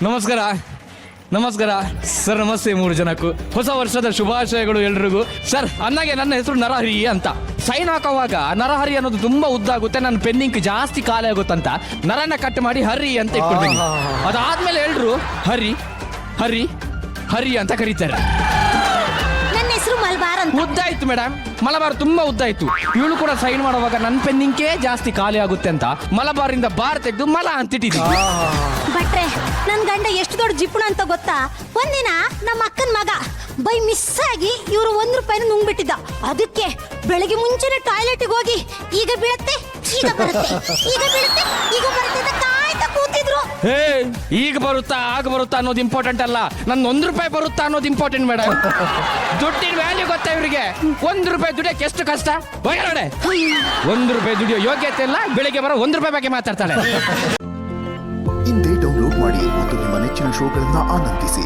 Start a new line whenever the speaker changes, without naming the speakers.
ನಮಸ್ಕಾರ ನಮಸ್ಕಾರ ಸರ್. ನಮಸ್ತೆ 3 ಜನಕ್ಕೂ ಹೊಸ ವರ್ಷದ ಶುಭಾಶಯಗಳು ಎಲ್ರಿಗೂ. ಸರ್ ಅಂದಾಗೆ ನನ್ನ ಹೆಸರು ನರಹರಿ ಅಂತ. ಸೈನ್ ಹಾಕೋವಾಗ ನರಹರಿ ಅನ್ನೋದು ತುಂಬಾ ಉದ್ದ ಆಗುತ್ತೆ, ನನ್ನ ಪೆನ್ನಿಂಗ್ ಜಾಸ್ತಿ ಖಾಲಿ ಆಗುತ್ತಂತ ನರನ ಕಟ್ ಮಾಡಿ ಹರಿ ಅಂತ ಇಟ್ಕೊಳ್ತೀನಿ. ಅದಾದ್ಮೇಲೆ ಎಲ್ರು ಹರಿ ಹರಿ ಹರಿ ಅಂತ ಕರೀತಾರೆ.
ನನ್ನ ಹೆಸರು ಮಲ್ಬಾರ್ ಅಂತ.
ಉದ್ದ ಇತ್ತು ಮೇಡಮ್, ಮಲಬಾರ್ ತುಂಬಾ ಉದ್ದ ಇತ್ತು. ಇವಳು ಕೂಡ ಸೈನ್ ಮಾಡುವಾಗ ನನ್ನ ಪೆನ್ನಿಂಗೇ ಜಾಸ್ತಿ ಖಾಲಿ ಆಗುತ್ತೆ ಅಂತ ಮಲಬಾರಿಂದ ಬಾರ್ ತೆಗೆದು ಮಲ ಅಂತ ಇಟ್ಟಿದ್ದೀನಿ.
ಬಟ್ರೆ ನನ್ ಗಂಡ ಎಷ್ಟು ದೊಡ್ಡ ಜಿಪ್ಪುಣ ಅಂತ ಗೊತ್ತಾ? ಒಂದಿನ ನಮ್ಮ ಅಕ್ಕನ ಮಗ ಬೈ ಮಿಸ್ ಆಗಿ ಇವರು 1 ರೂಪಾಯಿನ ನುಂಗ್ಬಿಟ್ಟಿದ್ದ. ಅದಕ್ಕೆ ಬೆಳಗ್ಗೆ ಮುಂಚೆನೆ ಟಾಯ್ಲೆಟ್ಗೆ ಹೋಗಿ ಈಗ ಬೀಳತ್ತೆ ಈಗ ಬರುತ್ತೆ, ಈಗ ಬೀಳುತ್ತೆ ಈಗ ಬರುತ್ತೆ ಅಂತ ಕಾಯ್ತಾ ಕೂತಿದ್ರು.
ಹೇ, ಈಗ ಬರುತ್ತಾ ಆಗ ಬರುತ್ತಾ ಅನ್ನೋದು ಇಂಪಾರ್ಟೆಂಟ್ ಅಲ್ಲ, ನನ್ನ 1 ರೂಪಾಯಿ ಬರುತ್ತಾ ಅನ್ನೋದು ಇಂಪಾರ್ಟೆಂಟ್ ಮೇಡಮ್. ದುಡ್ಡಿನ ವ್ಯಾಲ್ಯೂ ಗೊತ್ತಾ ಇವ್ರಿಗೆ? 1 ರೂಪಾಯಿ ದುಡಿಯೋಕೆ ಎಷ್ಟು ಕಷ್ಟ. ಹೊರಗಡೆ 1 ರೂಪಾಯಿ ದುಡಿಯೋ ಯೋಗ್ಯತೆ ಇಲ್ಲ, ಬೆಳಿಗ್ಗೆ ಬರೋ 1 ರೂಪಾಯಿ ಬಗ್ಗೆ ಮಾತಾಡ್ತಾಳೆ.
ಇಂದೇ ಡೌನ್ಲೋಡ್ ಮಾಡಿ ಮತ್ತು ನಿಮ್ಮ ನೆಚ್ಚಿನ ಶೋಗಳನ್ನ ಆನಂದಿಸಿ.